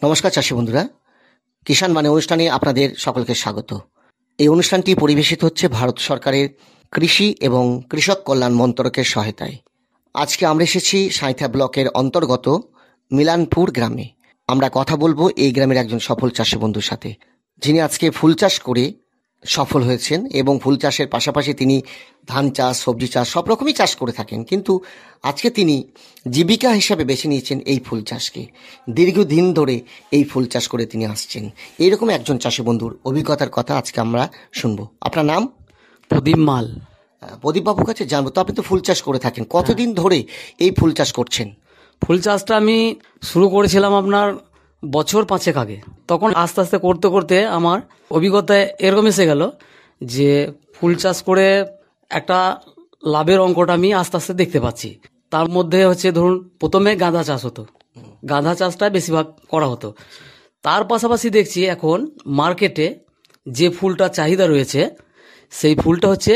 নমস্কার চাষী বন্ধুরা, কিষাণ বাণী অনুষ্ঠানে আপনাদের সকলকে স্বাগত। এই অনুষ্ঠানটি পরিবেশিত হচ্ছে ভারত সরকারের কৃষি এবং কৃষক কল্যাণ মন্ত্রকের সহায়তায়। আজকে আমরা এসেছি সাঁইথা ব্লকের অন্তর্গত মিলানপুর গ্রামে। আমরা কথা বলবো এই গ্রামের একজন সফল চাষী বন্ধুর সাথে, যিনি আজকে ফুল চাষ করে সফল হয়েছেন এবং ফুল চাষের পাশাপাশি তিনি ধান চাষ, সবজি চাষ সব রকমই চাষ করে থাকেন, কিন্তু আজকে তিনি জীবিকা হিসাবে বেছে নিয়েছেন এই ফুল চাষকে। দীর্ঘদিন ধরে এই ফুল চাষ করে তিনি আসছেন। এইরকম একজন চাষী বন্ধুর অভিজ্ঞতার কথা আজকে আমরা শুনবো। আপনার নাম? প্রদীপ মাল। প্রদীপ বাবুর কাছে জানবো, তো আপনি তো ফুল চাষ করে থাকেন, কতদিন ধরে এই ফুল চাষ করছেন? ফুল চাষটা আমি শুরু করেছিলাম আপনার বছর 5 আগে। তখন আস্তে আস্তে করতে করতে আমার অভিজ্ঞতায় এরকম এসে গেল যে ফুল চাষ করে একটা লাভের অঙ্কটা আমি আস্তে আস্তে দেখতে পাচ্ছি। তার মধ্যে হচ্ছে ধরুন প্রথমে গাঁদা চাষ হতো, গাঁদা চাষটা বেশিরভাগ করা হতো। তার পাশাপাশি দেখছি এখন মার্কেটে যে ফুলটা চাহিদা রয়েছে সেই ফুলটা হচ্ছে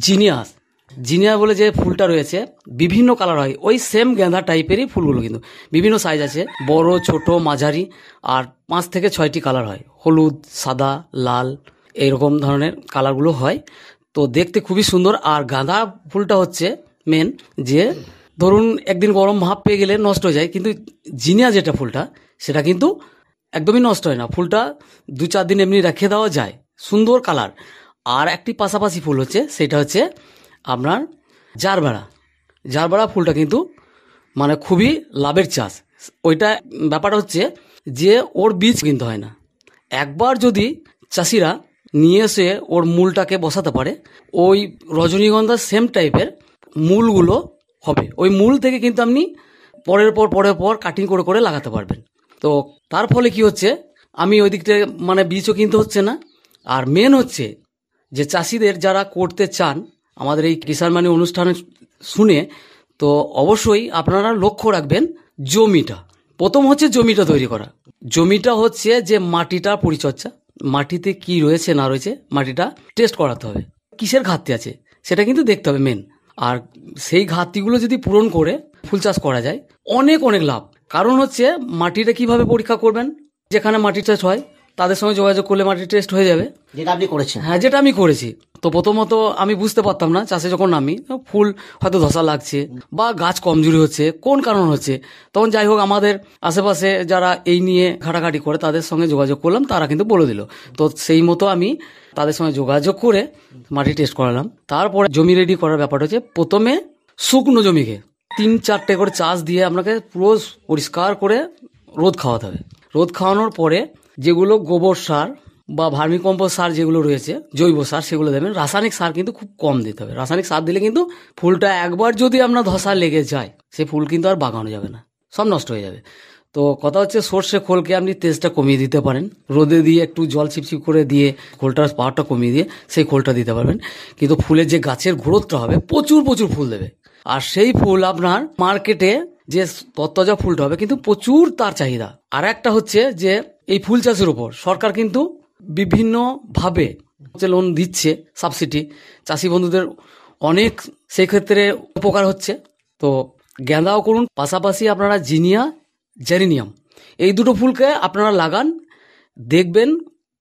জিনিয়াস। জিনিয়া বলে যে ফুলটা রয়েছে, বিভিন্ন কালার হয়, ওই সেম গাঁদা টাইপেরই ফুলগুলো, কিন্তু বিভিন্ন সাইজ আছে, বড়, ছোট, মাঝারি, আর 5 থেকে 6টি কালার হয়, হলুদ, সাদা, লাল, এইরকম ধরনের কালারগুলো হয়। তো দেখতে খুবই সুন্দর। আর গাঁদা ফুলটা হচ্ছে মেন, যে ধরুন একদিন গরম ভাব পেয়ে গেলে নষ্ট হয়ে যায়, কিন্তু জিনিয়া যেটা ফুলটা সেটা কিন্তু একদমই নষ্ট হয় না। ফুলটা 2-4 দিন এমনি রেখে দেওয়া যায়, সুন্দর কালার। আর একটি পাশাপাশি ফুল হচ্ছে, সেটা হচ্ছে আপনার জারবারা ফুলটা কিন্তু মানে খুবই লাভের চাষ। ওইটা ব্যাপারটা হচ্ছে যে ওর বীজ কিনতে হয় না। একবার যদি চাষিরা নিয়ে এসে ওর মূলটাকে বসাতে পারে, ওই রজনীগন্ধার সেম টাইপের মূলগুলো হবে। ওই মূল থেকে কিন্তু আপনি পরের পর কাটিং করে করে লাগাতে পারবেন। তো তার ফলে কি হচ্ছে, আমি ওই দিকটা মানে বীজও কিনতে হচ্ছে না। আর মেন হচ্ছে যে চাষিদের যারা করতে চান আমাদের এই কিষাণ বাণী অনুষ্ঠানে শুনে, তো অবশ্যই আপনারা লক্ষ্য রাখবেন জমিটা। প্রথম হচ্ছে জমিটা তৈরি করা। জমিটা হচ্ছে যে মাটিটা পরিচর্যা, মাটিতে কি রয়েছে না রয়েছে মাটিটা টেস্ট করাতে হবে, কিসের ঘাটতি আছে সেটা কিন্তু দেখতে হবে মেন। আর সেই ঘাটতিগুলো যদি পূরণ করে ফুল চাষ করা যায়, অনেক অনেক লাভ। কারণ হচ্ছে মাটিটা কিভাবে পরীক্ষা করবেন, যেখানে মাটি চাষ হয় তাদের সঙ্গে যোগাযোগ করলে মাটির টেস্ট হয়ে যাবে, যেটা আপনি করেছেন। হ্যাঁ, যেটা আমি করেছি। তো প্রথমত আমি বুঝতে পারতাম না, চাষে যখন নামি ফুল হয়তো ধসা লাগছে বা গাছ কমজোরি হচ্ছে, কোন কারণ হচ্ছে। তখন যাই হোক আমাদের আশেপাশে যারা এই নিয়ে ঘাটাঘাটি করে তাদের সঙ্গে যোগাযোগ করলাম, তারা কিন্তু বলে দিল। তো সেই মতো আমি তাদের সঙ্গে যোগাযোগ করে মাটি টেস্ট করালাম। তারপরে জমি রেডি করার ব্যাপারটা হচ্ছে, প্রথমে শুকনো জমিকে 3-4টে করে চাষ দিয়ে আপনাকে পুরো পরিষ্কার করে রোদ খাওয়াতে হবে। রোদ খাওয়ানোর পরে যেগুলো গোবর সার বা ভার্মিকম্পোস্ট সার যেগুলো রয়েছে, জৈব সার, সেগুলো দেবেন। রাসায়নিক সার কিন্তু খুব কম দিতে হবে। রাসায়নিক সার দিলে কিন্তু ফুলটা একবার যদি আপনার ধসা লেগে যায়, সে ফুল কিন্তু আর বাগানো যাবে না, সব নষ্ট হয়ে যাবে। তো কথা হচ্ছে সর্ষে খোলকে আপনি তেজটা কমিয়ে দিতে পারেন, রোদে দিয়ে একটু জল ছিপছিপ করে দিয়ে খোলটার পাওয়ারটা কমিয়ে দিয়ে সেই খোলটা দিতে পারবেন। কিন্তু ফুলের যে গাছের গ্রোথটা হবে, প্রচুর প্রচুর ফুল দেবে। আর সেই ফুল আপনার মার্কেটে যে তত্তাজা ফুলটা হবে কিন্তু প্রচুর তার চাহিদা। আর একটা হচ্ছে যে এই ফুল চাষের উপর সরকার কিন্তু বিভিন্ন ভাবে লোন দিচ্ছে, সাবসিডি, চাষি বন্ধুদের অনেক সেই ক্ষেত্রে উপকার হচ্ছে। তো গেঁদাও করুন, পাশাপাশি আপনারা জিনিয়া, জেরেনিয়াম, এই দুটো ফুলকে আপনারা লাগান, দেখবেন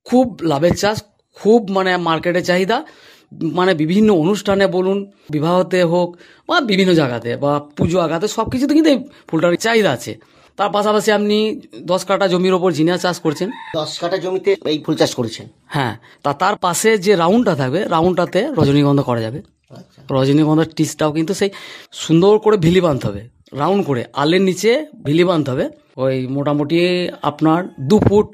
খুব লাভের চাষ, খুব মানে মার্কেটে চাহিদা। মানে বিভিন্ন অনুষ্ঠানে বলুন, বিবাহতে হোক বা বিভিন্ন জায়গাতে বা পুজো আগাতে, সব কিছুতে কিন্তু এই ফুলটার চাহিদা আছে। তার পাশাপাশি আপনি 10 কাঠা জমির ওপর জিনিয়া চাষ করছেন, 10 কাঠা জমিতে এই ফুল চাষ করেছেন? হ্যাঁ। তার পাশে যে রাউন্ডটা থাকবে, রাউন্ডটাতে রজনীগন্ধা করা যাবে। রজনীগন্ধার টিসটাও কিন্তু সেই সুন্দর করে ভিলি বাঁধতে হবে, রাউন্ড করে আলের নিচে ভিলি বাঁধতে হবে, ওই মোটামুটি আপনার 2 ফুট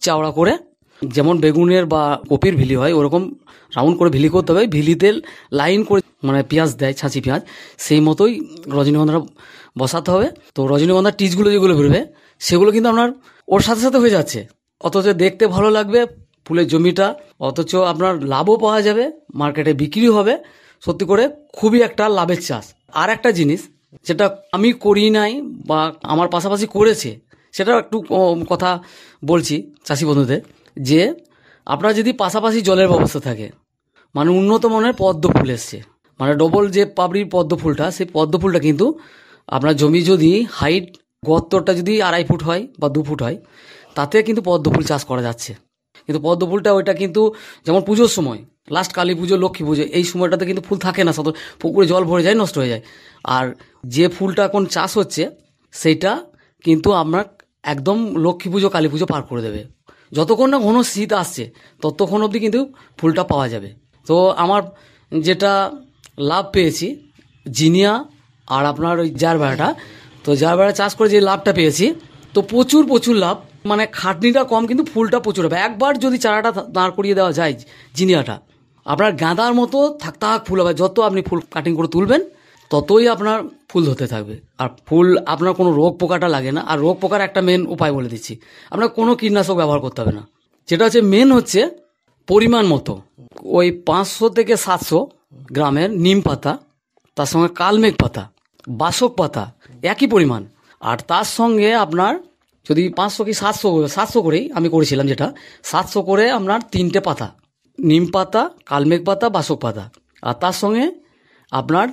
চওড়া করে, যেমন বেগুনের বা কপির ভিলি হয় ওরকম রাউন্ড করে ভিলি করতে হবে। ভিলিতে লাইন করে মানে পেঁয়াজ দেয়, ছাঁচি পেঁয়াজ, সেই মতোই রজনীগন্ধাটা বসাতে হবে। তো রজনীগন্ধার টিচগুলো যেগুলো বেরোবে সেগুলো কিন্তু আপনার ওর সাথে সাথে হয়ে যাচ্ছে, অথচ দেখতে ভালো লাগবে ফুলের জমিটা, অথচ আপনার লাভও পাওয়া যাবে, মার্কেটে বিক্রি হবে। সত্যি করে খুবই একটা লাভের চাষ। আর একটা জিনিস যেটা আমি করি নাই বা আমার পাশাপাশি করেছে, সেটা একটু কথা বলছি চাষি বন্ধুদের, যে আপনার যদি পাশাপাশি জলের ব্যবস্থা থাকে, মানে উন্নত মানের পদ্ম ফুল এসছে, মানে ডবল যে পাপড়ির পদ্ম ফুলটা, সেই পদ্ম ফুলটা কিন্তু আপনার জমি যদি হাইট গর্তটা যদি 2.5 ফুট হয় বা 2 ফুট হয়, তাতে কিন্তু পদ্ম ফুল চাষ করা যাচ্ছে। কিন্তু পদ্ম ফুলটা ওইটা কিন্তু যেমন পুজোর সময়, লাস্ট কালী পুজো, লক্ষ্মী পুজো, এই সময়টাতে কিন্তু ফুল থাকে না, সাধারণত পুকুরে জল ভরে যায়, নষ্ট হয়ে যায়। আর যে ফুলটা এখন চাষ হচ্ছে সেইটা কিন্তু আপনার একদম লক্ষ্মী পুজো, কালী পুজো পার করে দেবে। যতক্ষণ না ঘন শীত আসছে ততক্ষণ অবধি কিন্তু ফুলটা পাওয়া যাবে। তো আমার যেটা লাভ পেয়েছি জিনিয়া আর আপনার ওই জারবেরাটা, তো জারবেরা চাষ করে যে লাভটা পেয়েছি, তো প্রচুর লাভ, মানে খাটনিটা কম কিন্তু ফুলটা প্রচুর হবে। একবার যদি চারাটা দাঁড় করিয়ে দেওয়া যায় জিনিয়াটা, আপনার গাঁদার মতো থাক ফুল হবে। যত আপনি ফুল কাটিং করে তুলবেন ততই আপনার ফুল ধরতে থাকবে। আর ফুল আপনার কোনো রোগ পোকাটা লাগে না। আর রোগ পোকার একটা মেন উপায় বলে দিচ্ছি, আপনার কোনো কীটনাশক ব্যবহার করতে হবে না। যেটা হচ্ছে মেন হচ্ছে পরিমাণ মতো ওই 500 থেকে 700 গ্রামের নিম পাতা, তার সঙ্গে কালমেঘ পাতা, বাসক পাতা একই পরিমাণ। আর তার সঙ্গে আপনার যদি 500 কি 700 করেই আমি করেছিলাম, যেটা 700 করে আপনার 3টে পাতা, নিম পাতা, কালমেঘ পাতা, বাসক পাতা, আর তার সঙ্গে আপনার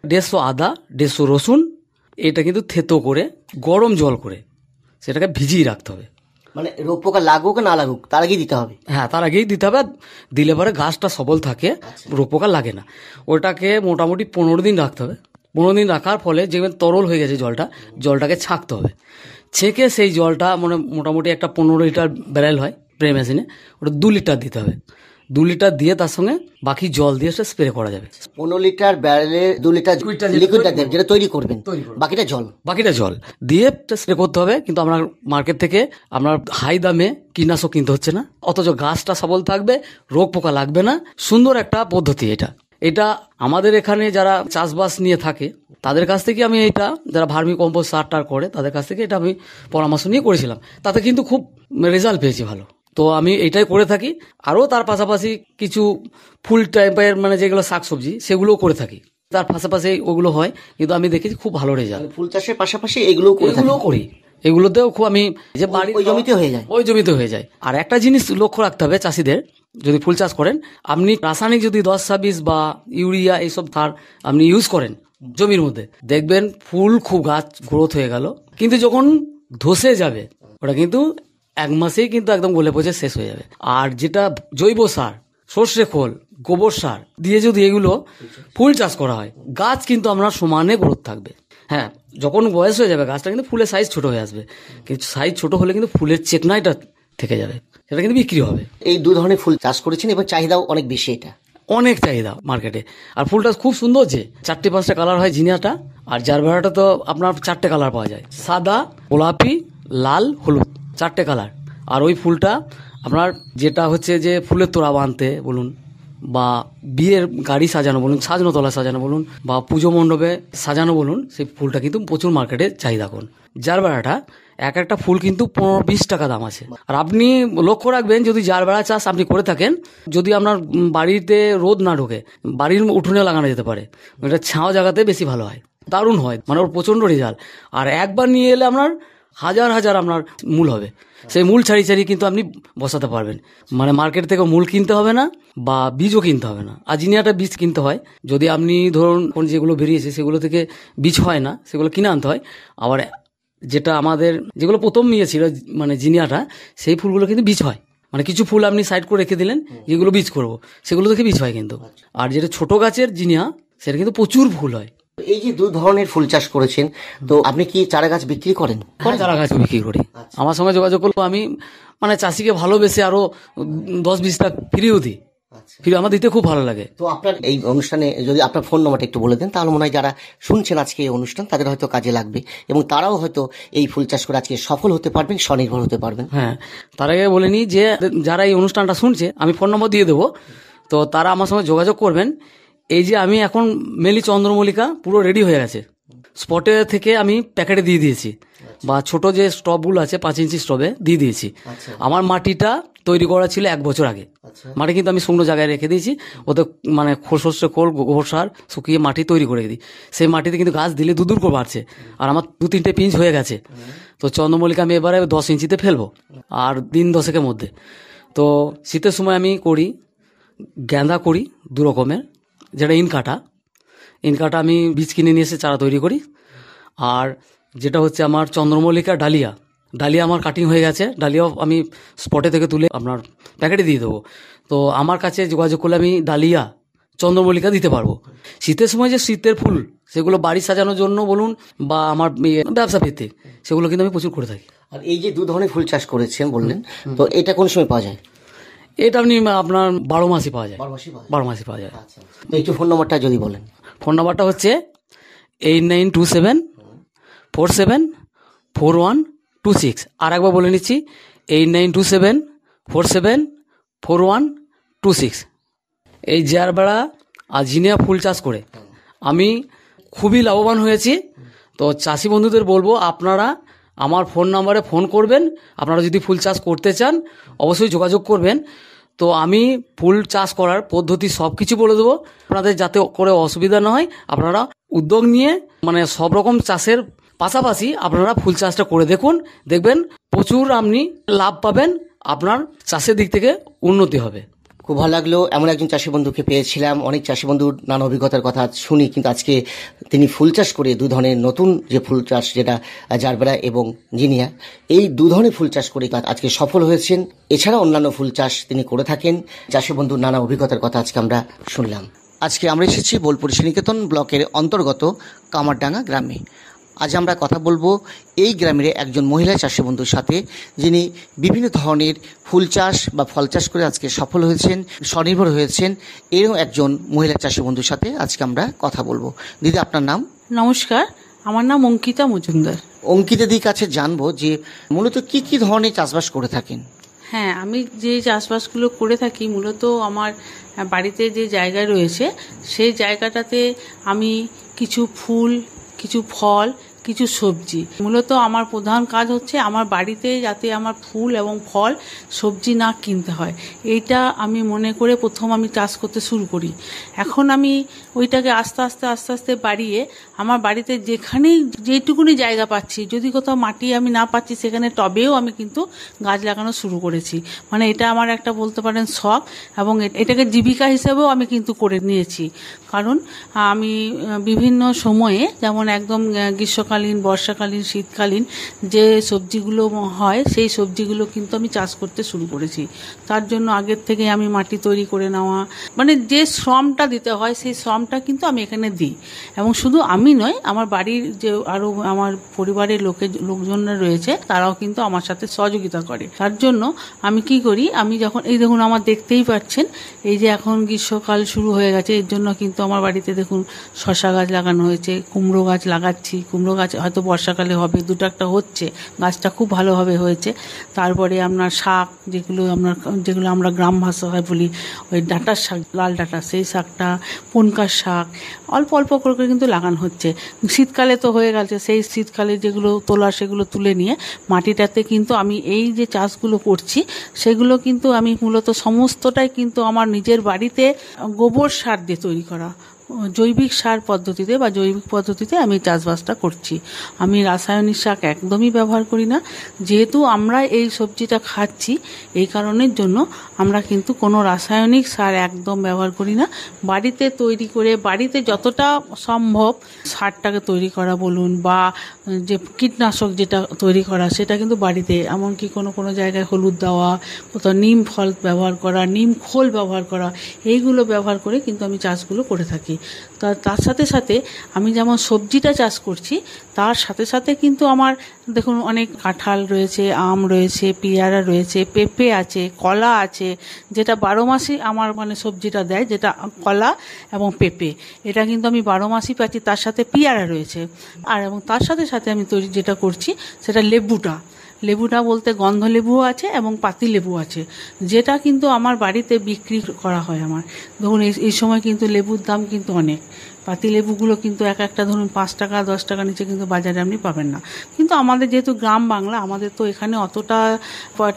150 আদা, 150 রসুন, এটা কিন্তু থেতো করে গরম জল করে সেটাকে ভিজিয়ে রাখতে হবে। মানে রোগ পোকা লাগুক না লাগুক তার আগেই দিতে হবে। হ্যাঁ, তার আগেই দিতে হবে। দিলে পরে গাছটা সবল থাকে, রোগ পোকা লাগে না। ওটাকে মোটামুটি 15 দিন রাখতে হবে। 15 দিন রাখার ফলে যেমন তরল হয়ে গেছে জলটাকে ছাঁকতে হবে। ছেঁকে সেই জলটা মানে মোটামুটি একটা 15 লিটার ব্যারেল হয় স্প্রে মেশিনে, ওটা 2 লিটার দিতে হবে। 2 লিটার দিয়ে তার সঙ্গে বাকি জল দিয়ে সেটা স্প্রে করা যাবে। 15 লিটার ব্যারেলে 2 লিটার লিকুইডটা দেবেন, যেটা তৈরি করবেন, বাকিটা জল দিয়ে স্প্রে করতে হবে। কিন্তু আপনার মার্কেট থেকে আপনার হাই দামে কীটনাশক কিনতে হচ্ছে না, অথচ গাছটা সবল থাকবে, রোগ পোকা লাগবে না। সুন্দর একটা পদ্ধতি এটা আমাদের এখানে যারা চাষবাস নিয়ে থাকে তাদের কাছ থেকে আমি এটা, যারা ভার্মি কম্পোস্ট সার টার করে তাদের কাছ থেকে এটা আমি পরামর্শ নিয়ে করেছিলাম, তাতে কিন্তু খুব রেজাল্ট পেয়েছি ভালো। তো আমি এটাই করে থাকি। আরও তার পাশাপাশি কিছু ফুল টাইপের মানে যেগুলো শাকসবজি সেগুলোও করে থাকি, তার পাশাপাশি ওগুলো হয়, কিন্তু আমি দেখেছি খুব ভালো রেজাল্ট। ফুল চাষের পাশাপাশি এগুলোও করি, এগুলোতেও খুব আমি যে বাড়ি ওই জমিতে হয়ে যায়। আর একটা জিনিস লক্ষ্য রাখতে হবে চাষিদের, যদি ফুল চাষ করেন, আপনি রাসায়নিক যদি 10-26 বা ইউরিয়া এইসব সার আপনি ইউজ করেন জমির মধ্যে, দেখবেন ফুল খুব গাছ গ্রোথ হয়ে গেল, কিন্তু যখন ধসে যাবে ওটা কিন্তু 1 মাসেই কিন্তু একদম গলে পচে শেষ হয়ে যাবে। আর যেটা জৈব সার, সর্ষে খোল, গোবর সার দিয়ে যদি এগুলো ফুল চাষ করা হয়, গাছ কিন্তু আপনার সমানে গ্রোথ থাকবে। হ্যাঁ, যখন বয়স হয়ে যাবে গাছটা কিন্তু ফুলের সাইজ ছোট হয়ে আসবে, কিন্তু সাইজ ছোট হলে কিন্তু ফুলের চেকনাইটা থেকে যাবে, সেটা কিন্তু বিক্রি হবে। এই 2 ধরনের ফুল চাষ করেছেন এবং চাহিদাও অনেক বেশি, এটা অনেক চাহিদা মার্কেটে। আর ফুলটা খুব সুন্দর, যে 4-5টা কালার হয় জিনিয়াটা, আর জারবেরাটা তো আপনার 4টে কালার পাওয়া যায়, সাদা, গোলাপি, লাল, হলুদ, 4টে কালার। আর ওই ফুলটা আপনার যেটা হচ্ছে যে ফুলের তোড়া বাঁধতে বলুন, বা বিয়ের গাড়ি সাজানো বলুন, সাজনোতলা সাজানো বলুন, বা পুজো মণ্ডপে সাজানো বলুন, সেই ফুলটা কিন্তু প্রচুর মার্কেটে চাহিদা কম। জারবেরাটা একটা ফুল কিন্তু 15-20 টাকা দাম আছে। আর আপনি লক্ষ্য রাখবেন, যদি জারবেরা চাষ আপনি করে থাকেন, যদি আপনার বাড়িতে রোদ না ঢোকে, বাড়ির উঠোনে লাগানো যেতে পারে, এটা ছাওয়া জায়গাতে বেশি ভালো হয়, দারুণ হয়, মানে ওর প্রচণ্ড রেজাল্ট। আর একবার নিয়ে এলে আপনার হাজার আপনার মূল হবে, সেই মূল ছাড়ি কিন্তু আপনি বসাতে পারবেন। মানে মার্কেট থেকে মূল কিনতে হবে না বা বীজও কিনতে হবে না। আর জিনিয়াটা বীজ কিনতে হয়, যদি আপনি ধরুন যেগুলো বেরিয়েছে সেগুলো থেকে বীজ হয় না, সেগুলো কিনে আনতে হয়। আবার যেটা আমাদের যেগুলো প্রথম নিয়েছিল মানে জিনিয়াটা, সেই ফুলগুলো কিন্তু বীজ হয়, মানে কিছু ফুল আপনি সাইড করে রেখে দিলেন, যেগুলো বীজ করবো সেগুলো থেকে বীজ হয় কিন্তু। আর যেটা ছোট গাছের জিনিয়া সেটা কিন্তু প্রচুর ফুল হয়। এই যে 2 ধরনের ফুল চাষ করেছেন, তো আপনি কি চারা গাছ বিক্রি করেন? চারা গাছ বিক্রি করি। আমার সঙ্গে যোগাযোগ করবো, আমি মানে চাষিকে ভালোবেসে আরো 10-20টা ফ্রিও দিই। ফিরে আমার দিতে খুব ভালো লাগে। তো আপনার এই অনুষ্ঠানে যদি আপনার ফোন নম্বরটা একটু বলে দেন, তাহলে মনে হয় যারা শুনছেন আজকে এই অনুষ্ঠান তাদের হয়তো কাজে লাগবে, এবং তারাও হয়তো এই ফুল চাষ করে আজকে সফল হতে পারবেন, স্বনির্ভর হতে পারবেন। হ্যাঁ, তার আগে বলে নিই যে যারা এই অনুষ্ঠানটা শুনছে, আমি ফোন নম্বর দিয়ে দেবো, তো তারা আমার সঙ্গে যোগাযোগ করবেন। এই যে আমি এখন মেলি চন্দ্রমল্লিকা পুরো রেডি হয়ে গেছে, স্পটে থেকে আমি প্যাকেটে দিয়ে দিয়েছি, বা ছোট যে স্টবগুলো আছে 5 ইঞ্চি স্টবে দিয়ে দিয়েছি। আমার মাটিটা তৈরি করা ছিল 1 বছর আগে, মাটি কিন্তু আমি শুকনো জায়গায় রেখে দিয়েছি, ওতে মানে সর্ষে খোল, গোবর সার শুকিয়ে মাটি তৈরি করে দিই। সেই মাটিতে কিন্তু গাছ দিলে দূর করে বাড়ছে, আর আমার 2-3টে পিঞ্চ হয়ে গেছে। তো চন্দ্রমল্লিকা আমি এবারে 10 ইঞ্চিতে ফেলবো, আর দিন 10 মধ্যে। তো শীতের সময় আমি করি গাঁদা, করি 2 রকমের, যেটা ইনকাটা আমি বীজ কিনে নিয়ে এসে চারা তৈরি করি। আর যেটা হচ্ছে আমার চন্দ্রমল্লিকা ডালিয়া। ডালিয়া আমার কাটিং হয়ে গেছে, ডালিয়াও আমি স্পটে থেকে তুলে আপনার প্যাকেটে দিয়ে দেবো। তো আমার কাছে যোগাযোগ করলে আমি ডালিয়া, চন্দ্রমল্লিকা দিতে পারবো। শীতের সময় যে শীতের ফুল, সেগুলো বাড়ি সাজানোর জন্য বলুন বা আমার ব্যবসা ভিত্তিক, সেগুলো কিন্তু আমি প্রচুর করে থাকি। আর এই যে 2 ধরনের ফুল চাষ করেছেন বললেন, তো এটা কোন সময় পাওয়া যায়? এটা আপনি আপনার 12 মাসই পাওয়া যায়, 12 মাসই পাওয়া যায়। 12 মাসই পাওয়া যায়। আচ্ছা, তো একটু ফোন নম্বরটা যদি বলেন। ফোন নাম্বারটা হচ্ছে 8927474126। আর একবার বলে নিচ্ছি, 8927474126। এই জারবেড়া আর জিনিয়া ফুল চাষ করে আমি খুবই লাভবান হয়েছি। তো চাষি বন্ধুদের বলবো, আপনারা আমার ফোন নাম্বারে ফোন করবেন। আপনারা যদি ফুল চাষ করতে চান অবশ্যই যোগাযোগ করবেন। তো আমি ফুল চাষ করার পদ্ধতি সব কিছু বলে দেবো, আপনাদের যাতে করে অসুবিধা না হয়। আপনারা উদ্যোগ নিয়ে মানে সব রকম চাষের পাশাপাশি আপনারা ফুল চাষটা করে দেখুন, দেখবেন প্রচুর আপনি লাভ পাবেন, আপনার চাষের দিক থেকে উন্নতি হবে। খুব ভালো লাগলো, এমন একজন চাষি বন্ধুকে পেয়েছিলাম। অনেক চাষি বন্ধুর নানা অভিজ্ঞতার কথা শুনি, কিন্তু আজকে তিনি ফুল চাষ করে 2 ধরনের নতুন যে ফুল চাষ, যেটা জারবেরা এবং জিনিয়া, এই 2 ধরনের ফুল চাষ করে আজকে সফল হয়েছেন। এছাড়া অন্যান্য ফুল চাষ তিনি করে থাকেন। চাষি বন্ধুর নানা অভিজ্ঞতার কথা আজকে আমরা শুনলাম। আজকে আমরা এসেছি বোলপুর শ্রীনিকেতন ব্লকের অন্তর্গত কামারডাঙ্গা গ্রামে। আজ আমরা কথা বলবো এই গ্রামের একজন মহিলা চাষি বন্ধুর সাথে, যিনি বিভিন্ন ধরনের ফুল চাষ বা ফল চাষ করে আজকে সফল হয়েছেন, স্বনির্ভর হয়েছেন। এরকম একজন মহিলা চাষি বন্ধুর সাথে আজকে আমরা কথা বলবো। দিদি, আপনার নাম? নমস্কার, আমার নাম অঙ্কিতা মজুমদার। অঙ্কিতা দিদির কাছে জানবো যে মূলত কি কি ধরনের চাষবাস করে থাকেন। হ্যাঁ, আমি যে চাষবাসগুলো করে থাকি, মূলত আমার বাড়িতে যে জায়গা রয়েছে সেই জায়গাটাতে আমি কিছু ফুল, কিছু ফল, কিছু সবজি, মূলত আমার প্রধান কাজ হচ্ছে আমার বাড়িতে যাতে আমার ফুল এবং ফল সবজি না কিনতে হয়, এইটা আমি মনে করে প্রথম আমি চাষ করতে শুরু করি। এখন আমি ওইটাকে আস্তে আস্তে বাড়িয়ে আমার বাড়িতে যেখানেই যেটুকুনি জায়গা পাচ্ছি, যদি কোথাও মাটি আমি না পাচ্ছি, সেখানে টবেও আমি কিন্তু গাছ লাগানো শুরু করেছি। মানে এটা আমার একটা বলতে পারেন শখ, এবং এটাকে জীবিকা হিসেবেও আমি কিন্তু করে নিয়েছি। কারণ আমি বিভিন্ন সময়ে, যেমন একদম গ্রীষ্মকালীন, বর্ষাকালীন, শীতকালীন যে সবজিগুলো হয়, সেই সবজিগুলো কিন্তু আমি চাষ করতে শুরু করেছি। তার জন্য আগের থেকে আমি মাটি তৈরি করে নেওয়া, মানে যে শ্রমটা দিতে হয় সেই শ্রমটা কিন্তু আমি এখানে দিই। এবং শুধু আমি নয়, আমার বাড়ির যে আরও আমার পরিবারের লোকজনরা রয়েছে, তারাও কিন্তু আমার সাথে সহযোগিতা করে। তার জন্য আমি কি করি, আমি যখন এই দেখুন আমার দেখতেই পাচ্ছেন, এই যে এখন গ্রীষ্মকাল শুরু হয়ে গেছে, এর জন্য কিন্তু আমার বাড়িতে দেখুন শশা গাছ লাগানো হয়েছে, কুমড়ো গাছ লাগাচ্ছি। কুমড়ো গাছ হয়তো বর্ষাকালে হবে, 2টা হচ্ছে, গাছটা খুব ভালোভাবে হয়েছে। তারপরে আপনার শাক, যেগুলো আমরা গ্রাম ভাষায় বলি ওই ডাঁটার শাক, লাল ডাঁটা, সেই শাকটা, পুনকার শাক, অল্প অল্প করে কিন্তু লাগানো হচ্ছে। শীতকালে তো হয়ে গেছে, সেই শীতকালে যেগুলো তোলা সেগুলো তুলে নিয়ে মাটিটাতে কিন্তু আমি এই যে চাষগুলো করছি সেগুলো কিন্তু আমি মূলত সমস্তটাই কিন্তু আমার নিজের বাড়িতে গোবর সার দিয়ে তৈরি করা, জৈবিক সার পদ্ধতিতে বা জৈবিক পদ্ধতিতে আমি চাষবাসটা করছি। আমি রাসায়নিক সার একদমই ব্যবহার করি না। যেহেতু আমরা এই সবজিটা খাচ্ছি, এই কারণের জন্য আমরা কিন্তু কোনো রাসায়নিক সার একদম ব্যবহার করি না। বাড়িতে তৈরি করে, বাড়িতে যতটা সম্ভব সারটাকে তৈরি করা বলুন, বা যে কীটনাশক যেটা তৈরি করা, সেটা কিন্তু বাড়িতে, এমনকি কোনো জায়গায় হলুদ দেওয়া, কোথাও নিম ফল ব্যবহার করা, নিম খোল ব্যবহার করা, এইগুলো ব্যবহার করে কিন্তু আমি চাষগুলো করে থাকি। তার সাথে সাথে আমি যেমন সবজিটা চাষ করছি, তার সাথে সাথে কিন্তু আমার দেখুন অনেক কাঁঠাল রয়েছে, আম রয়েছে, পেয়ারা রয়েছে, পেঁপে আছে, কলা আছে, যেটা 12 মাসই আমার মানে সবজিটা দেয়, যেটা কলা এবং পেঁপে, এটা কিন্তু আমি 12 মাসই পাচ্ছি। তার সাথে পেয়ারা রয়েছে, আর এবং তার সাথে সাথে আমি তৈরি যেটা করছি সেটা লেবুটা বলতে গন্ধ লেবুও আছে এবং পাতি লেবু আছে, যেটা কিন্তু আমার বাড়িতে বিক্রি করা হয়। আমার ধরুন এই সময় কিন্তু লেবুর দাম কিন্তু অনেক, পাতি লেবুগুলো কিন্তু একটা ধরুন 5 টাকা 10 টাকা নিচে কিন্তু বাজারে আপনি পাবেন না। কিন্তু আমাদের যেহেতু গ্রাম বাংলা, আমাদের তো এখানে অতটা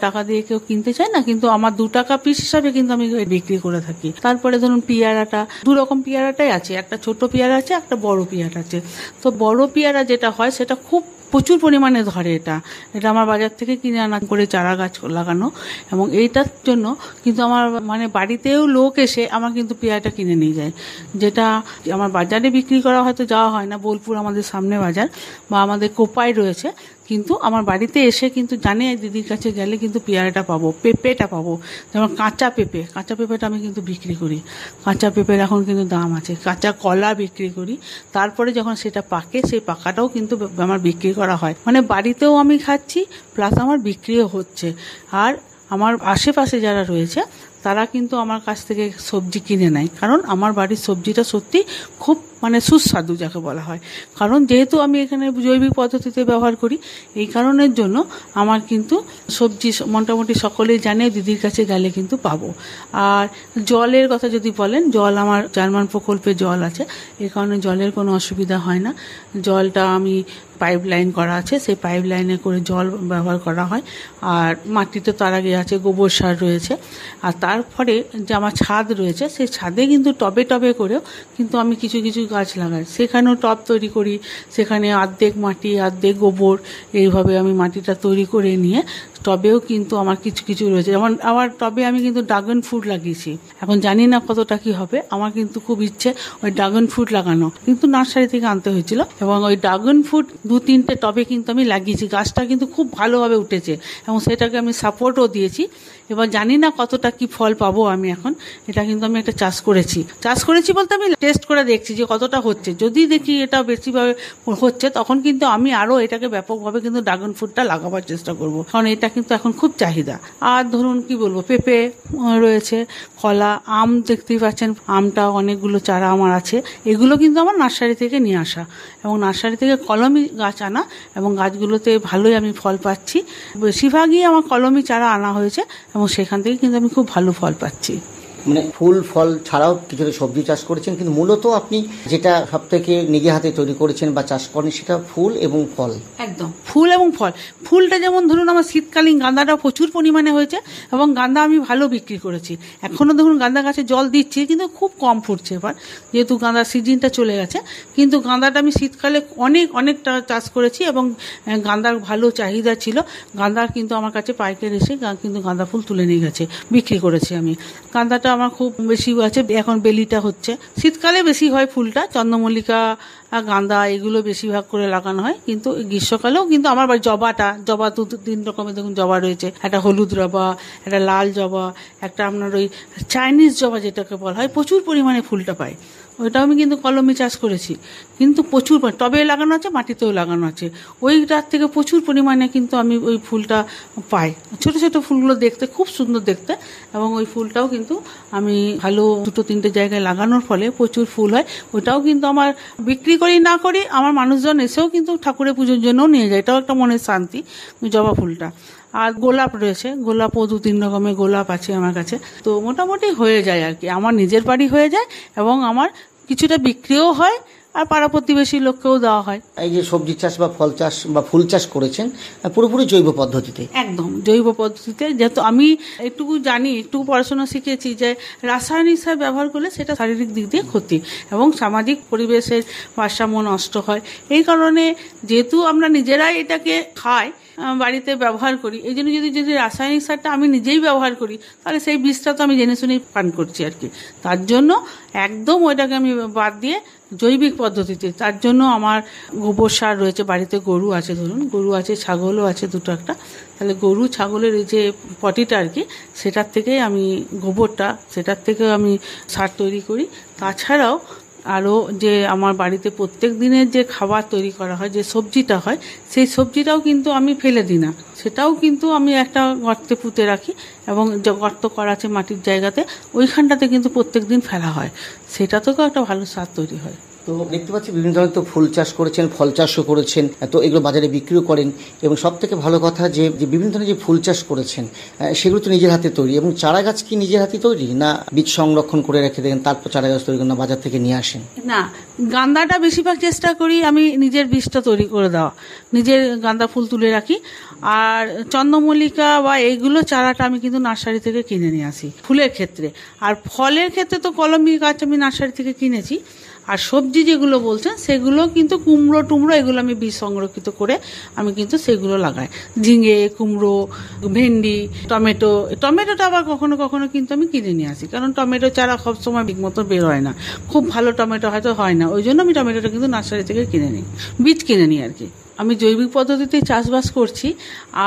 টাকা দিয়ে কেউ কিনতে চায় না, কিন্তু আমার 2 টাকা পিস হিসাবে কিন্তু আমি বিক্রি করে থাকি। তারপরে ধরুন পেয়ারাটা, 2 রকম পেয়ারাটাই আছে, একটা ছোট পেয়ারা আছে, একটা বড় পেয়ারা আছে। তো বড় পেয়ারা যেটা হয় সেটা খুব প্রচুর পরিমাণে ধরে। এটা আমার বাজার থেকে কিনে আনা করে চারা গাছ লাগানো, এবং এইটার জন্য কিন্তু আমার মানে বাড়িতেও লোক এসে আমার কিন্তু পেয়ারাটা কিনে নিয়ে যায়, যেটা আমার বাজারে বিক্রি করা হয়তো যাওয়া হয় না, বোলপুর আমাদের সামনে বাজার বা আমাদের কোপাই রয়েছে, কিন্তু আমার বাড়িতে এসে কিন্তু জানে দিদির কাছে গেলে কিন্তু পেয়ারাটা পাবো, পেঁপেটা পাবো। যেমন কাঁচা পেঁপেটা আমি কিন্তু বিক্রি করি, কাঁচা পেঁপের এখন কিন্তু দাম আছে। কাঁচা কলা বিক্রি করি, তারপরে যখন সেটা পাকে সেই পাকাটাও কিন্তু আমার বিক্রি করা হয়। মানে বাড়িতেও আমি খাচ্ছি, প্লাস আমার বিক্রিও হচ্ছে। আর আমার আশেপাশে যারা রয়েছে তারা কিন্তু আমার কাছ থেকে সবজি কিনে নেয়, কারণ আমার বাড়ির সবজিটা সত্যি খুব মানে সুস্বাদু যাকে বলা হয়। কারণ যেহেতু আমি এখানে জৈবিক পদ্ধতিতে ব্যবহার করি, এই কারণের জন্য আমার কিন্তু সবজি মোটামুটি সকলেই জানে দিদির কাছে গেলে কিন্তু পাবো। আর জলের কথা যদি বলেন, জল আমার জার্মান প্রকল্পে জল আছে, এই কারণে জলের কোনো অসুবিধা হয় না। জলটা আমি পাইপ লাইন করা আছে, সেই পাইপ লাইনে করে জল ব্যবহার করা হয়। আর মাটিতে তার আগে আছে গোবর সার রয়েছে। আর তারপরে যে আমার ছাদ রয়েছে, সেই ছাদে কিন্তু টবে টবে করেও কিন্তু আমি কিছু কিছু গাছ লাগাই, সেখানেও টব তৈরি করি, সেখানে অর্ধেক মাটি অর্ধেক গোবর এইভাবে আমি মাটিটা তৈরি করে নিয়ে টবেও কিন্তু আমার কিছু কিছু রয়েছে। যেমন আমার টবে আমি কিন্তু ড্রাগন ফ্রুট লাগিয়েছি, এখন জানি না কতটা কি হবে, আমার কিন্তু খুব ইচ্ছে ওই ড্রাগন ফ্রুট লাগানো, কিন্তু নার্সারি থেকে আনতে হয়েছিল, এবং ওই ড্রাগন ফ্রুট 2-3টে টবে কিন্তু আমি লাগিয়েছি। গাছটা কিন্তু খুব ভালোভাবে উঠেছে এবং সেটাকে আমি সাপোর্টও দিয়েছি। এবার জানি না কতটা কি ফল পাবো আমি এখন, এটা কিন্তু আমি একটা চাষ করেছি বলতে আমি টেস্ট করে দেখছি যে কতটা হচ্ছে। যদি দেখি এটা বেশিভাবে হচ্ছে, তখন কিন্তু আমি আরো এটাকে ব্যাপকভাবে কিন্তু ড্রাগন ফ্রুটটা লাগাবার চেষ্টা করব, কারণ এটা কিন্তু এখন খুব চাহিদা। আর ধরুন কি বলবো, পেঁপে রয়েছে, কলা, আম দেখতেই পাচ্ছেন, আমটা অনেকগুলো চারা আমার আছে, এগুলো কিন্তু আমার নার্সারি থেকে নিয়ে আসা, এবং নার্সারি থেকে কলমি গাছ আনা, এবং গাছগুলোতে ভালোই আমি ফল পাচ্ছি। বেশিরভাগই আমার কলমি চারা আনা হয়েছে এবং সেখান থেকে কিন্তু আমি খুব ভালো ফল পাচ্ছি। মানে ফুল ফল ছাড়াও কিছুটা সবজি চাষ করেছেন, কিন্তু মূলত আপনি যেটা সব থেকে নিজে হাতে তৈরি করেছেন বা চাষ করেন সেটা ফুল এবং ফল। একদম ফুল এবং ফল। ফুলটা যেমন ধরুন আমার শীতকালীন গাঁদাটা প্রচুর পরিমাণে হয়েছে, এবং গাঁদা আমি ভালো বিক্রি করেছি। এখনো দেখুন গাঁদা গাছে জল দিচ্ছি, কিন্তু খুব কম ফুটছে এবার, যেহেতু গাঁদার সিজনটা চলে গেছে। কিন্তু গাঁদাটা আমি শীতকালে অনেকটা চাষ করেছি, এবং গাঁদার ভালো চাহিদা ছিল। গাঁদার কিন্তু আমার কাছে পাইকারি এসে কিন্তু গাঁদা ফুল তুলে নিয়ে গেছে, বিক্রি করেছি আমি। গাঁদাটা আমার খুব বেশি আছে, এখন বেলিটা হচ্ছে, শীতকালে বেশি হয় ফুলটা, চন্দ্রমল্লিকা, গাঁদা এগুলো বেশিরভাগ করে লাগানো হয়। কিন্তু গ্রীষ্মকালেও কিন্তু আমার বাড়ি জবা 2-3 রকমের দেখুন জবা রয়েছে, একটা হলুদ জবা, একটা লাল জবা, একটা আপনার ওই চাইনিজ জবা যেটাকে বলা হয়, প্রচুর পরিমাণে ফুলটা পাই। ওইটাও আমি কিন্তু কলমি চাষ করেছি, কিন্তু প্রচুর টবে লাগানো আছে, মাটিতেও লাগানো আছে, ওইটার থেকে প্রচুর পরিমাণে কিন্তু আমি ওই ফুলটা পাই। ছোট ছোট ফুলগুলো দেখতে খুব সুন্দর দেখতে, এবং ওই ফুলটাও কিন্তু আমি ভালো 2-3টে জায়গায় লাগানোর ফলে প্রচুর ফুল হয়। ওটাও কিন্তু আমার বিক্রি করি না করি, আমার মানুষজন এসেও কিন্তু ঠাকুরের পুজোর জন্যও নিয়ে যায়, এটাও একটা মনের শান্তি। জবা ফুলটা আর গোলাপ রয়েছে, গোলাপও 2-3 রকমের গোলাপ আছে আমার কাছে। তো মোটামুটি হয়ে যায় আর কি, আমার নিজের বাড়ি হয়ে যায়, এবং আমার কিছুটা বিক্রিও হয়, আর পাড়া প্রতিবেশী লোককেও দেওয়া হয়। এই যে সবজি চাষ বা ফল চাষ বা ফুল চাষ করেছেন পুরোপুরি জৈব পদ্ধতিতে? একদম জৈব পদ্ধতিতে। যেহেতু আমি একটু জানি, একটু পড়াশোনা শিখেছি যে রাসায়নিক সার ব্যবহার করলে সেটা শারীরিক দিক দিয়ে ক্ষতি এবং সামাজিক পরিবেশের ভারসাম্য নষ্ট হয়। এই কারণে যেহেতু আমরা নিজেরাই এটাকে খাই, বাড়িতে ব্যবহার করি, এই জন্য যদি রাসায়নিক সারটা আমি নিজেই ব্যবহার করি, তাহলে সেই বিষটা তো আমি জেনে শুনেই পান করছি আর কি। তার জন্য একদম ওইটাকে আমি বাদ দিয়ে জৈবিক পদ্ধতিতে, তার জন্য আমার গোবর সার রয়েছে, বাড়িতে গরু আছে, ধরুন গরু আছে, ছাগলও আছে 2-1টা, তাহলে গরু ছাগলের এই যে পটিটা আর কি, সেটার থেকেই আমি গোবরটা, সেটার থেকেও আমি সার তৈরি করি। তাছাড়াও আরও যে আমার বাড়িতে প্রত্যেক দিনের যে খাবার তৈরি করা হয়, যে সবজিটা হয়, সেই সবজিটাও কিন্তু আমি ফেলে দিই না, সেটাও কিন্তু আমি একটা গর্তে পুঁতে রাখি, এবং যে গর্ত করা আছে মাটির জায়গাতে, ওইখানটাতে কিন্তু প্রত্যেক দিন ফেলা হয়, সেটা থেকেও একটা ভালো সার তৈরি হয়। তো দেখতে পাচ্ছি বিভিন্ন ধরনের তো ফুল চাষ করেছেন, ফল চাষও করেছেন, তো এগুলো বাজারে বিক্রিও করেন, এবং সব থেকে ভালো কথা যে বিভিন্ন ধরনের যে ফুল চাষ করেছেন সেগুলো তো নিজের হাতে তৈরি, এবং চারা গাছ কি নিজের হাতে তৈরি, না বীজ সংরক্ষণ করে রেখে দেন তারপর চারা গাছ তৈরি করেন, না বাজার থেকে নিয়ে আসেন? না, গাঁদাটা বেশিরভাগ চেষ্টা করি আমি নিজের বীজটা তৈরি করে দেওয়া, নিজের গাঁদা ফুল তুলে রাখি। আর চন্দ্রমল্লিকা বা এইগুলো চারাটা আমি কিন্তু নার্সারি থেকে কিনে নিয়ে আসি ফুলের ক্ষেত্রে। আর ফলের ক্ষেত্রে তো কলমি গাছ আমি নার্সারি থেকে কিনেছি। আর সবজি যেগুলো বলছেন সেগুলো কিন্তু কুমড়ো টুমড়ো এগুলো আমি বীজ সংরক্ষিত করে আমি কিন্তু সেগুলো লাগাই। ঝিঙে, কুমড়ো, ভেন্ডি, টমেটোটা আবার কখনো কখনো কিন্তু আমি কিনে নিয়ে আসি, কারণ টমেটো চারা সব সময় ঠিক মতো বের হয় না, খুব ভালো টমেটো হয়তো হয় না, ওই জন্য আমি টমেটোটা কিন্তু নার্সারি থেকে কিনে নিই, বীজ কিনে নিই আর কি। আমি জৈবিক পদ্ধতিতে চাষবাস করছি।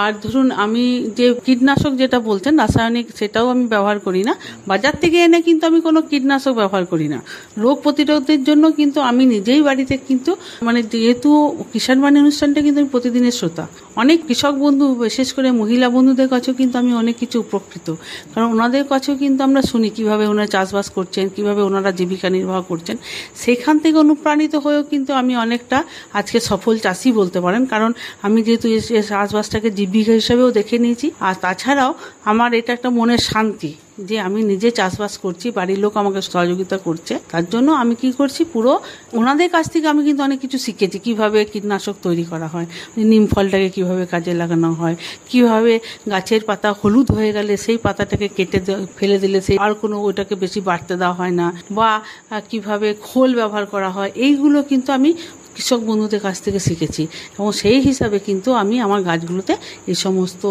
আর ধরুন আমি যে কীটনাশক যেটা বলছেন রাসায়নিক, সেটাও আমি ব্যবহার করি না। বাজার থেকে এনে কিন্তু আমি কোনো কীটনাশক ব্যবহার করি না। রোগ প্রতিরোধের জন্য কিন্তু আমি নিজেই বাড়িতে কিন্তু যেহেতু কিষাণ বাণী অনুষ্ঠানটা কিন্তু আমি প্রতিদিনের শ্রোতা, অনেক কৃষক বন্ধু বিশেষ করে মহিলা বন্ধুদের কাছেও কিন্তু আমি অনেক কিছু উপকৃত, কারণ ওনাদের কাছেও কিন্তু আমরা শুনি কিভাবে ওনারা চাষবাস করছেন, কিভাবে ওনারা জীবিকা নির্বাহ করছেন। সেখান থেকে অনুপ্রাণিত হয়েও কিন্তু আমি অনেকটা আজকে সফল চাষি বলতে পারেন, কারণ আমি যেহেতু চাষবাসটাকে জীবিকা হিসেবেও দেখে নিয়েছি। আর তাছাড়াও আমার এটা একটা মনের শান্তি যে আমি নিজে চাষবাস করছি, বাড়ির লোক আমাকে সহযোগিতা করছে, তার জন্য আমি কি করছি, পুরো ওনাদের কাছ থেকে আমি কিন্তু অনেক কিছু শিখেছি। কিভাবে কীটনাশক তৈরি করা হয়, নিম ফলটাকে কিভাবে কাজে লাগানো হয়, কিভাবে গাছের পাতা হলুদ হয়ে গেলে সেই পাতাটাকে কেটে ফেলে দিলে সেই আর কোনো ওটাকে বেশি বাড়তে দেওয়া হয় না, বা কিভাবে খোল ব্যবহার করা হয়, এইগুলো কিন্তু আমি কৃষক বন্ধুদের কাছ থেকে শিখেছি। এবং সেই হিসাবে কিন্তু আমি আমার গাছগুলোতে এই সমস্ত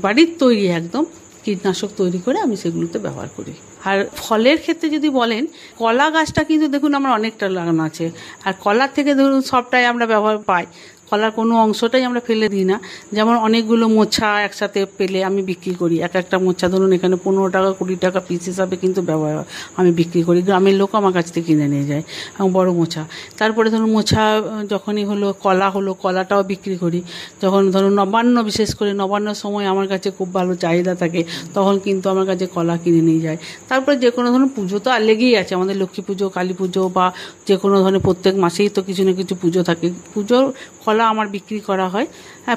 বাড়ির তৈরি একদম কীটনাশক তৈরি করে আমি সেগুলোতে ব্যবহার করি। আর ফলের ক্ষেত্রে যদি বলেন, কলা গাছটা কিন্তু দেখুন আমার অনেকটা লাগানো আছে, আর কলার থেকে ধরুন সবটাই আমরা ব্যবহার পাই, কলার কোনো অংশটাই আমরা ফেলে দিই না। যেমন অনেকগুলো মোছা একসাথে পেলে আমি বিক্রি করি, এক একটা মোছা ধরুন এখানে 15 টাকা 20 টাকা পিস হিসাবে কিন্তু ব্যবহার আমি বিক্রি করি, গ্রামের লোক আমার কাছ থেকে কিনে নিয়ে যায় বড় মোছা। তারপরে ধরুন মোছা যখনই হলো কলাটাও বিক্রি করি। যখন ধরুন নবান্ন, বিশেষ করে নবান্নর সময় আমার কাছে খুব ভালো চাহিদা থাকে, তখন কিন্তু আমার কাছে কলা কিনে নিয়ে যায়। তারপরে যে কোনো ধরনের পুজো তো আর লেগেই আছে, আমাদের লক্ষ্মী পুজো, কালী পুজো, বা যে কোনো ধরনের প্রত্যেক মাসেই তো কিছু না কিছু পুজো থাকে, পুজোর কলা আমার বিক্রি করা হয়।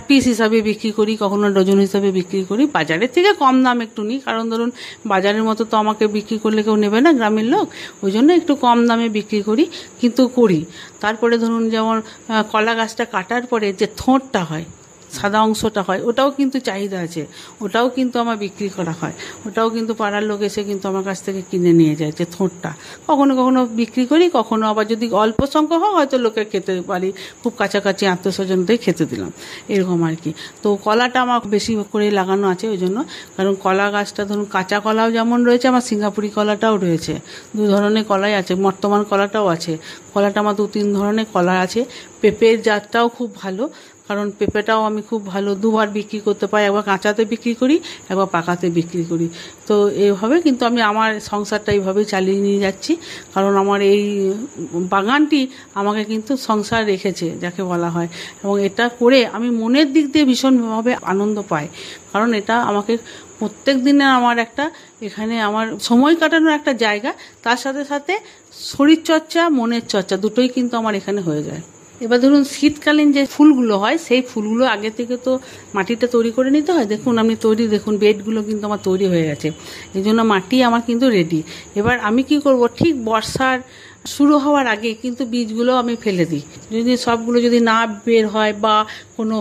পিস হিসাবে বিক্রি করি, কখনো ডজন হিসাবে বিক্রি করি, বাজারের থেকে কম দাম একটু নিই, কারণ ধরুন বাজারের মতো তো আমাকে বিক্রি করলে কেউ নেবে না গ্রামের লোক, ওই জন্য একটু কম দামে বিক্রি করি, কিন্তু করি। তারপরে ধরুন যেমন কলা গাছটা কাটার পরে যে থোঁটটা হয়, সাদা অংশটা হয়, ওটাও কিন্তু চাহিদা আছে, ওটাও কিন্তু আমার বিক্রি করা হয়, ওটাও কিন্তু পাড়ার লোক এসে কিন্তু আমার কাছ থেকে কিনে নিয়ে যায়, যে থোঁটটা কখনো কখনো বিক্রি করি, কখনো আবার যদি অল্প সংখ্যক হয় হয়তো লোকে খেতে পারি, খুব কাছাকাছি আত্মীয়স্বজনদের খেতে দিলাম, এরকম আর কি। তো কলাটা আমার বেশি করে লাগানো আছে ওই জন্য, কারণ কলা গাছটা ধরুন কাঁচা কলাও যেমন রয়েছে, আমার সিঙ্গাপুরি কলাটাও রয়েছে, 2 ধরনের কলাই আছে, বর্তমান কলাটাও আছে। কলাটা আমার 2-3 ধরনের কলা আছে। পেঁপের জাতটাও খুব ভালো, কারণ পেঁপেটাও আমি খুব ভালো 2বার বিক্রি করতে পারি, একবার কাঁচাতে বিক্রি করি, একবার পাকাতে বিক্রি করি। তো এইভাবে কিন্তু আমি আমার সংসারটা এইভাবেই চালিয়ে নিয়ে যাচ্ছি, কারণ আমার এই বাগানটি আমাকে কিন্তু সংসার রেখেছে যাকে বলা হয়, এবং এটা করে আমি মনের দিক দিয়ে ভীষণভাবে আনন্দ পাই, কারণ এটা আমাকে প্রত্যেক দিনে আমার একটা এখানে আমার সময় কাটানোর একটা জায়গা, তার সাথে সাথে শরীরচর্চা, মনের চর্চা দুটোই কিন্তু আমার এখানে হয়ে যায়। এবার ধরুন শীতকালীন যে ফুলগুলো হয়, সেই ফুলগুলো আগে থেকে তো মাটিটা তৈরি করে নিতে হয়। দেখুন আমি দেখুন বেডগুলো কিন্তু আমার তৈরি হয়ে গেছে, এই জন্য মাটি আমার কিন্তু রেডি। এবার আমি কি করব, ঠিক বর্ষার শুরু হওয়ার আগে কিন্তু বীজগুলো আমি ফেলে দিই, যদি সবগুলো যদি না বের হয় বা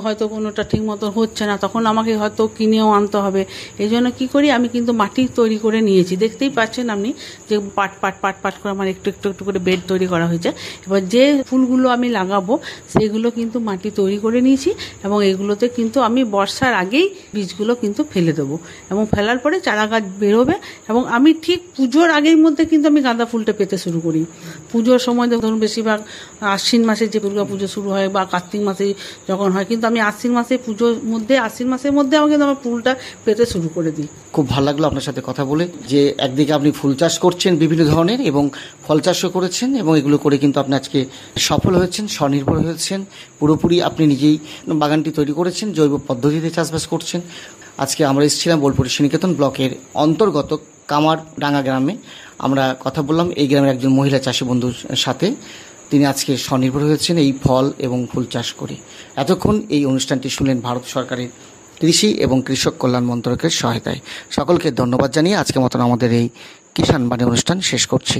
হয়তো কোনোটা ঠিক মতো হচ্ছে না, তখন আমাকে হয়তো কিনেও আনতে হবে। এই জন্য কী করি, আমি কিন্তু মাটি তৈরি করে নিয়েছি, দেখতেই পাচ্ছেন আপনি যে পাট পাট পাট পাট করে আমার একটু একটু একটু করে বেড তৈরি করা হয়েছে। এবার যে ফুলগুলো আমি লাগাবো সেগুলো কিন্তু মাটি তৈরি করে নিয়েছি, এবং এগুলোতে কিন্তু আমি বর্ষার আগেই বীজগুলো কিন্তু ফেলে দেবো, এবং ফেলার পরে চারা গাছ বেরোবে। এবং আমি ঠিক পুজোর আগের মধ্যে কিন্তু আমি গাঁদা ফুলটা পেতে শুরু করি। পুজোর সময় ধরুন বেশিরভাগ আশ্বিন মাসে যে দুর্গা পুজো শুরু হয়, বা কার্তিক মাসে যখন হয়, কিন্তু আমি আশ্বিন মাসের মধ্যে আমাকে আমার ফুলটা পেতে শুরু করে দিই। খুব ভালো লাগলো আপনার সাথে কথা বলে, যে একদিকে আপনি ফুল চাষ করছেন বিভিন্ন ধরনের, এবং ফল চাষও করেছেন, এবং এগুলো করে কিন্তু আপনি আজকে সফল হয়েছেন, স্বনির্ভর হয়েছেন পুরোপুরি। আপনি নিজেই বাগানটি তৈরি করেছেন, জৈব পদ্ধতিতে চাষবাস করছেন। আজকে আমরা এসেছিলাম বোলপুর শ্রীনিকেতন ব্লকের অন্তর্গত কামারডাঙ্গা গ্রামে। আমরা কথা বললাম এই গ্রামের একজন মহিলা চাষি বন্ধুর সাথে, তিনি আজকে স্বনির্ভর হয়েছেন এই ফল এবং ফুল চাষ করে। এতক্ষণ এই অনুষ্ঠানটি শুনলেন ভারত সরকারের কৃষি এবং কৃষক কল্যাণ মন্ত্রকের সহায়তায়। সকলকে ধন্যবাদ জানিয়ে আজকের মতন আমাদের এই কিষাণ বাণী অনুষ্ঠান শেষ করছি।